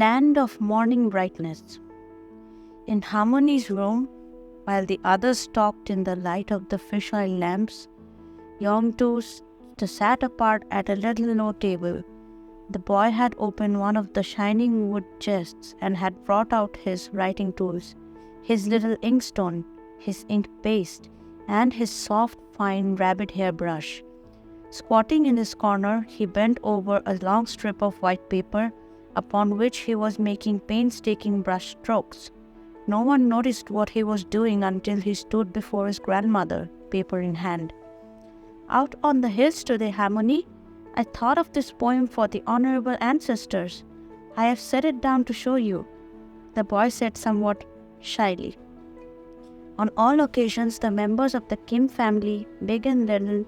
Land of morning brightness. In Harmony's room, while the others talked in the light of the fisheye lamps, Yongtu sat apart at a little low table. The boy had opened one of the shining wood chests and had brought out his writing tools, his little inkstone, his ink paste, and his soft, fine rabbit hair brush. Squatting in his corner, he bent over a long strip of white paper upon which he was making painstaking brush strokes. No one noticed what he was doing until he stood before his grandmother, paper in hand. "Out on the hills today, Harmony, I thought of this poem for the honorable ancestors. I have set it down to show you," the boy said somewhat shyly. On all occasions, the members of the Kim family, big and little,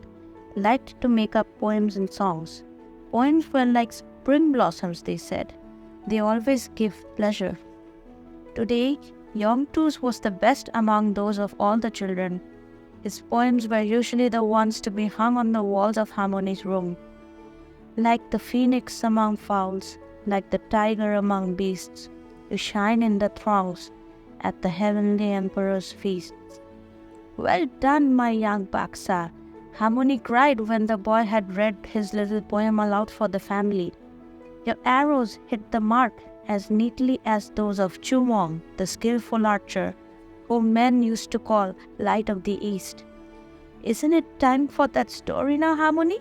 liked to make up poems and songs. Poems were like spring blossoms, they said. They always give pleasure. Today, Yongtu's was the best among those of all the children. His poems were usually the ones to be hung on the walls of Harmony's room. Like the phoenix among fowls, like the tiger among beasts, you shine in the throngs at the heavenly emperor's feasts. "Well done, my young Baksa," Harmony cried when the boy had read his little poem aloud for the family. "Your arrows hit the mark as neatly as those of Chumong, the skillful archer, whom men used to call Light of the East." "Isn't it time for that story now, Harmony?"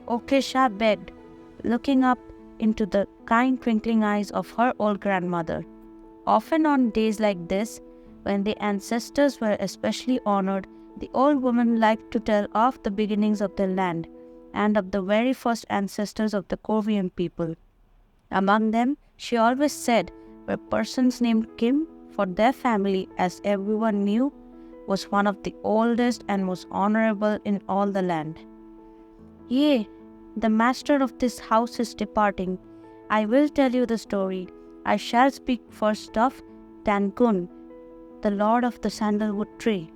Okesha begged, looking up into the kind twinkling eyes of her old grandmother. Often on days like this, when the ancestors were especially honored, the old woman liked to tell of the beginnings of the land and of the very first ancestors of the Korean people. Among them, she always said, were persons named Kim, for their family, as everyone knew, was one of the oldest and most honorable in all the land. "Yea, the master of this house is departing. I will tell you the story. I shall speak first of Tankun, the lord of the sandalwood tree.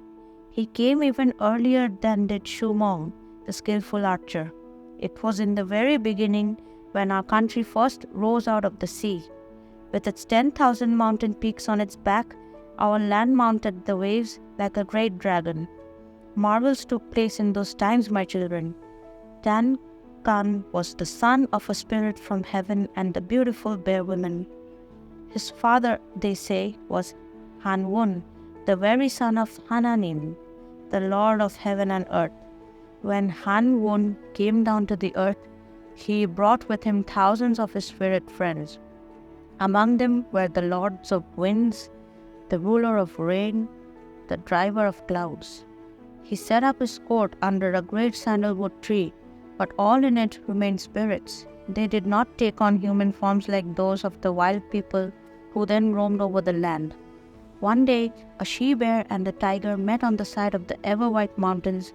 He came even earlier than did Shumong, the skillful archer. It was in the very beginning when our country first rose out of the sea. With its 10,000 mountain peaks on its back, our land mounted the waves like a great dragon. Marvels took place in those times, my children. Tan Kan was the son of a spirit from heaven and the beautiful bear woman. His father, they say, was Hanwon, the very son of Hananim, the lord of heaven and earth. When Hanwon came down to the earth, he brought with him thousands of his spirit friends. Among them were the lords of winds, the ruler of rain, the driver of clouds. He set up his court under a great sandalwood tree, but all in it remained spirits. They did not take on human forms like those of the wild people who then roamed over the land. One day, a she-bear and a tiger met on the side of the ever-white mountains,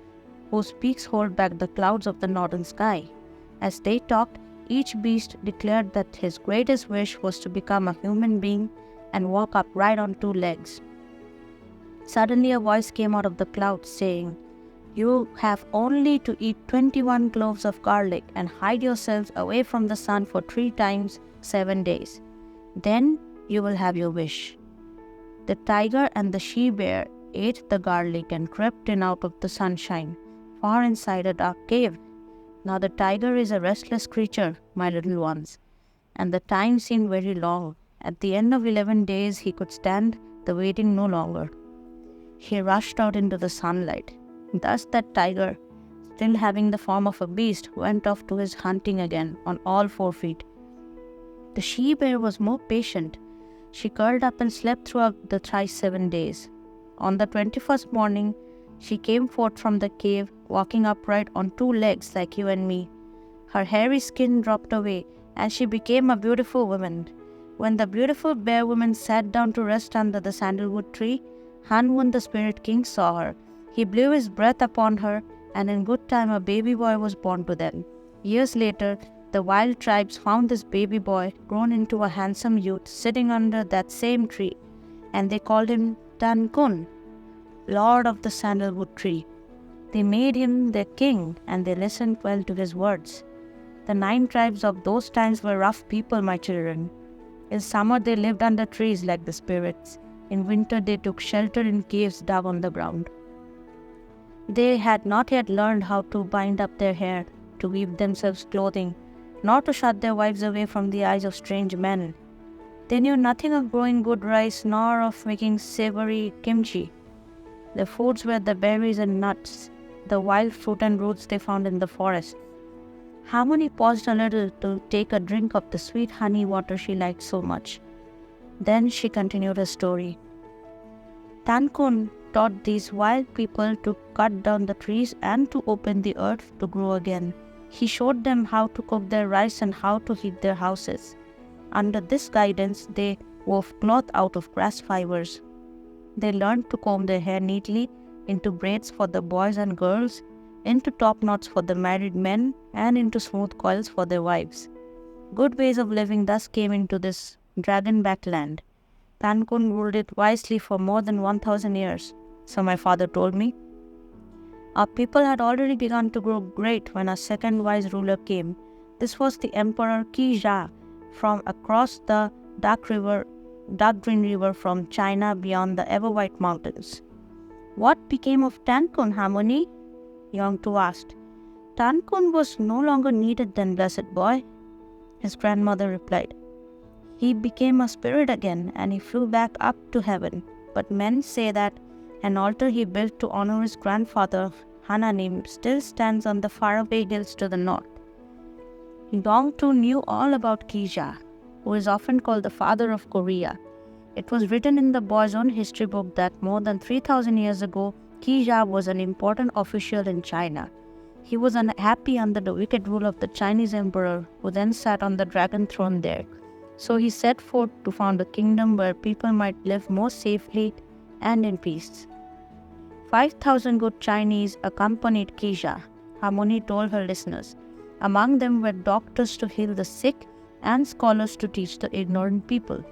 whose peaks hold back the clouds of the northern sky. As they talked, each beast declared that his greatest wish was to become a human being and walk upright on two legs. Suddenly a voice came out of the clouds saying, "You have only to eat 21 cloves of garlic and hide yourselves away from the sun for 3 times 7 days. Then you will have your wish." The tiger and the she-bear ate the garlic and crept in out of the sunshine, far inside a dark cave. Now the tiger is a restless creature, my little ones, and the time seemed very long. At the end of 11 days, he could stand the waiting no longer. He rushed out into the sunlight. Thus that tiger, still having the form of a beast, went off to his hunting again on all 4 feet. The she-bear was more patient. She curled up and slept throughout the thrice 7 days. On the 21st morning, she came forth from the cave, walking upright on 2 legs like you and me. Her hairy skin dropped away, and she became a beautiful woman. When the beautiful bear woman sat down to rest under the sandalwood tree, Hanwon the spirit king saw her. He blew his breath upon her, and in good time a baby boy was born to them. Years later, the wild tribes found this baby boy grown into a handsome youth sitting under that same tree, and they called him Tankun, lord of the sandalwood tree. They made him their king, and they listened well to his words. The 9 tribes of those times were rough people, my children. In summer they lived under trees like the spirits. In winter they took shelter in caves dug on the ground. They had not yet learned how to bind up their hair, to weave themselves clothing, nor to shut their wives away from the eyes of strange men. They knew nothing of growing good rice, nor of making savory kimchi. Their foods were the berries and nuts, the wild fruit and roots they found in the forest. Harmony paused a little to take a drink of the sweet honey water she liked so much. Then she continued her story. Tankun taught these wild people to cut down the trees and to open the earth to grow again. He showed them how to cook their rice and how to heat their houses. Under this guidance, they wove cloth out of grass fibers. They learned to comb their hair neatly into braids for the boys and girls, into top knots for the married men, and into smooth coils for their wives. Good ways of living thus came into this dragon-backed land. Tankun ruled it wisely for more than 1,000 years, so my father told me. Our people had already begun to grow great when a second wise ruler came. This was the Emperor Qija from across the dark green river from China beyond the ever-white mountains. What became of Tankun, Harmony? Yongtu asked. Tankun was no longer needed then, blessed boy, his grandmother replied. He became a spirit again and he flew back up to heaven. But men say that an altar he built to honor his grandfather, Hananim, still stands on the faraway hills to the north. Yongtu knew all about Qija, who is often called the father of Korea. It was written in the boy's own history book that more than 3,000 years ago, Qija was an important official in China. He was unhappy under the wicked rule of the Chinese emperor, who then sat on the dragon throne there. So he set forth to found a kingdom where people might live more safely and in peace. 5,000 good Chinese accompanied Qija, Harmony told her listeners. Among them were doctors to heal the sick and scholars to teach the ignorant people.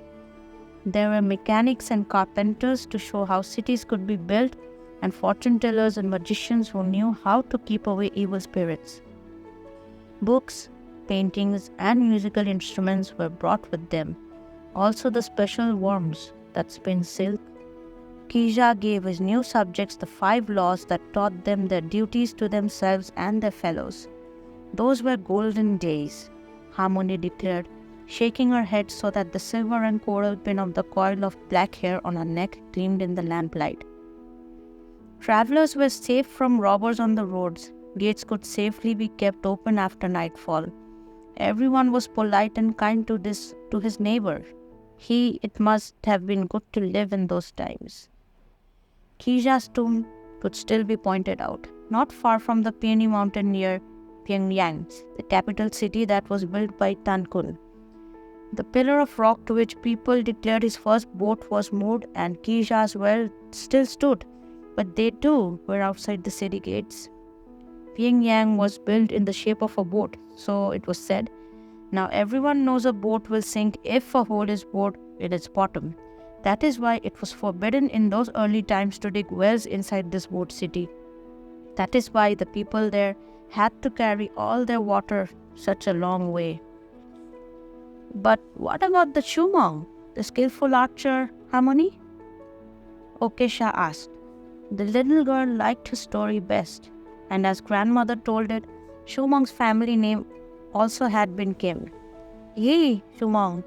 There were mechanics and carpenters to show how cities could be built, and fortune tellers and magicians who knew how to keep away evil spirits. Books, paintings, and musical instruments were brought with them. Also the special worms that spin silk. Qija gave his new subjects the 5 laws that taught them their duties to themselves and their fellows. Those were golden days, Harmony declared, shaking her head so that the silver and coral pin of the coil of black hair on her neck gleamed in the lamplight. Travelers were safe from robbers on the roads. Gates could safely be kept open after nightfall. Everyone was polite and kind to his neighbor. It must have been good to live in those times. Qija's tomb could still be pointed out, not far from the Peony Mountain near Pyongyang, the capital city that was built by Tankun. The pillar of rock to which people declared his first boat was moved, and Qija's well still stood, but they too were outside the city gates. Pyongyang was built in the shape of a boat, so it was said. Now everyone knows a boat will sink if a hole is bored in its bottom. That is why it was forbidden in those early times to dig wells inside this boat city. That is why the people there had to carry all their water such a long way. But what about the Shumang, the skillful archer, Harmony? Okesha asked. The little girl liked his story best, and as grandmother told it, Shumang's family name also had been Kim. He, Shumang,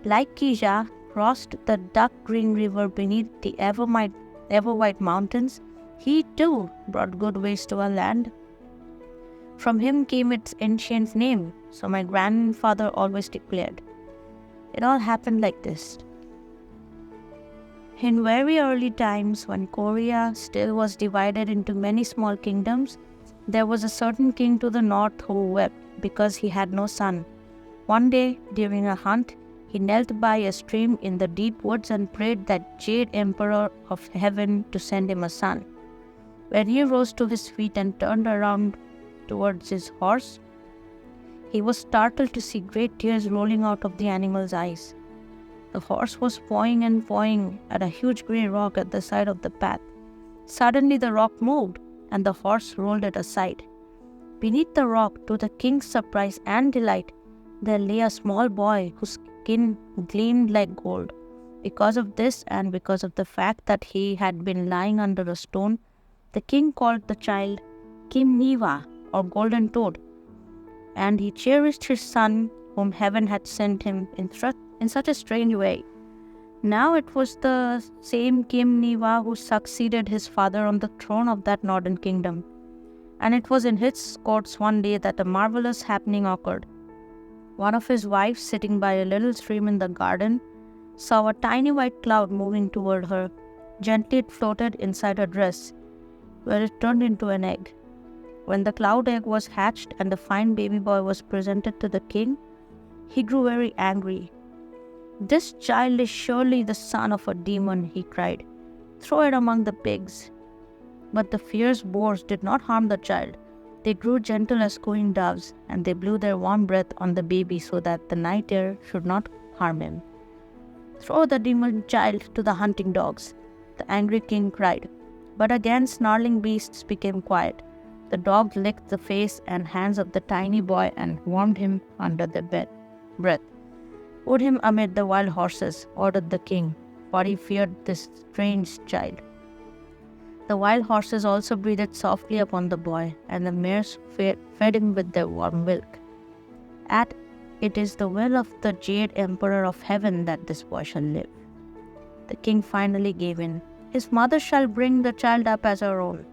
like Qija, crossed the dark green river beneath the ever-white mountains. He too brought good ways to our land. From him came its ancient name, so my grandfather always declared. It all happened like this. In very early times, when Korea still was divided into many small kingdoms, there was a certain king to the north who wept because he had no son. One day, during a hunt, he knelt by a stream in the deep woods and prayed that Jade Emperor of Heaven to send him a son. When he rose to his feet and turned around towards his horse, he was startled to see great tears rolling out of the animal's eyes. The horse was pawing and pawing at a huge grey rock at the side of the path. Suddenly the rock moved, and the horse rolled it aside. Beneath the rock, to the king's surprise and delight, there lay a small boy whose skin gleamed like gold. Because of this and because of the fact that he had been lying under a stone, the king called the child Kim Niva, or Golden Toad, and he cherished his son whom heaven had sent him in such a strange way. Now it was the same Kim Niva who succeeded his father on the throne of that northern kingdom, and it was in his courts one day that a marvelous happening occurred. One of his wives, sitting by a little stream in the garden, saw a tiny white cloud moving toward her. Gently it floated inside her dress, where it turned into an egg. When the cloud egg was hatched and the fine baby boy was presented to the king, he grew very angry. "This child is surely the son of a demon," he cried. "Throw it among the pigs." But the fierce boars did not harm the child. They grew gentle as cooing doves, and they blew their warm breath on the baby so that the night air should not harm him. "Throw the demon child to the hunting dogs," the angry king cried. But again snarling beasts became quiet. The dogs licked the face and hands of the tiny boy and warmed him under their breath. "Put him amid the wild horses," ordered the king, for he feared this strange child. The wild horses also breathed softly upon the boy, and the mares fed him with their warm milk. It is the will of the Jade Emperor of Heaven that this boy shall live." The king finally gave in. "His mother shall bring the child up as her own."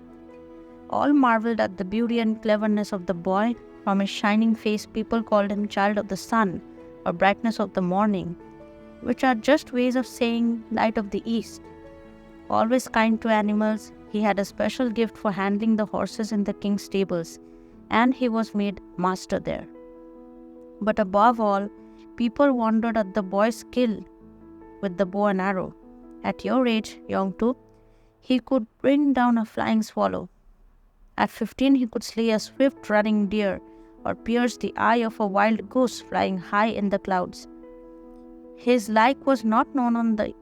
All marveled at the beauty and cleverness of the boy. From his shining face, people called him Child of the Sun, or Brightness of the Morning, which are just ways of saying Light of the East. Always kind to animals, he had a special gift for handling the horses in the king's stables, and he was made master there. But above all, people wondered at the boy's skill with the bow and arrow. At your age, Yongtu, he could bring down a flying swallow. At 15, he could slay a swift running deer or pierce the eye of a wild goose flying high in the clouds. His like was not known on the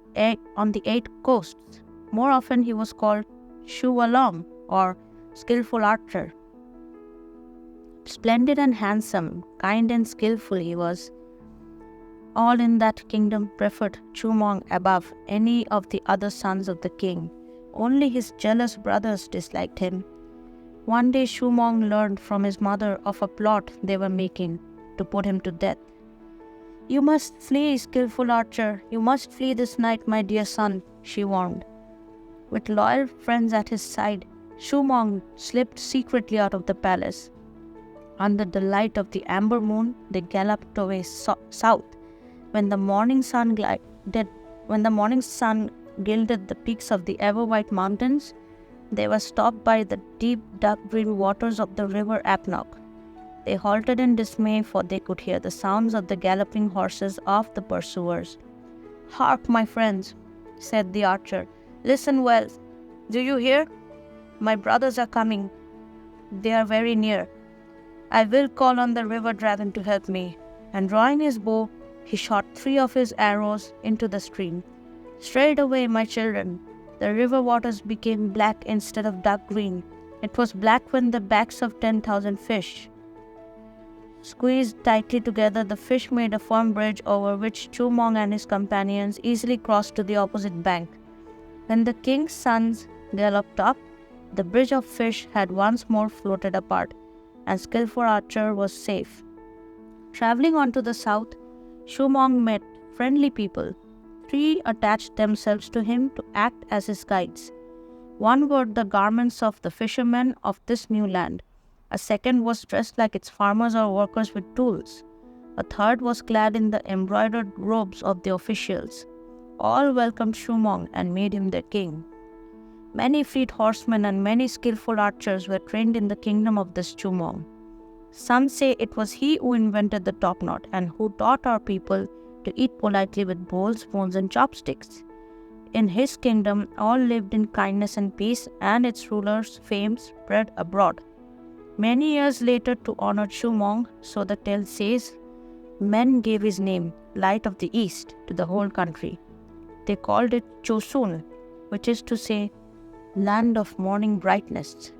8 coasts. More often he was called Shuvalong, or skillful archer. Splendid and handsome, kind and skillful he was. All in that kingdom preferred Chumong above any of the other sons of the king. Only his jealous brothers disliked him. One day Shumong learned from his mother of a plot they were making to put him to death. "You must flee, skillful archer. You must flee this night, my dear son," she warned. With loyal friends at his side, Shumong slipped secretly out of the palace. Under the light of the amber moon, they galloped away south. When the morning sun gilded the peaks of the ever-white mountains, they were stopped by the deep dark green waters of the river Apnoch. They halted in dismay, for they could hear the sounds of the galloping horses of the pursuers. "Hark, my friends," said the archer. "Listen well. Do you hear? My brothers are coming. They are very near. I will call on the river dragon to help me." And drawing his bow, he shot 3 of his arrows into the stream. Straight away, my children, the river waters became black instead of dark green. It was black when the backs of 10,000 fish squeezed tightly together. The fish made a firm bridge over which Chumong and his companions easily crossed to the opposite bank. When the king's sons galloped up, the bridge of fish had once more floated apart, and skillful archer was safe. Traveling on to the south, Shumong met friendly people. 3 attached themselves to him to act as his guides. One wore the garments of the fishermen of this new land. A second was dressed like its farmers or workers with tools. A third was clad in the embroidered robes of the officials. All welcomed Shumong and made him their king. Many fleet horsemen and many skillful archers were trained in the kingdom of this Chumong. Some say it was he who invented the topknot and who taught our people to eat politely with bowls, spoons, and chopsticks. In his kingdom, all lived in kindness and peace, and its ruler's fame spread abroad. Many years later, to honor Shumong, so the tale says, men gave his name, Light of the East, to the whole country. They called it Chosun, which is to say, Land of Morning Brightness.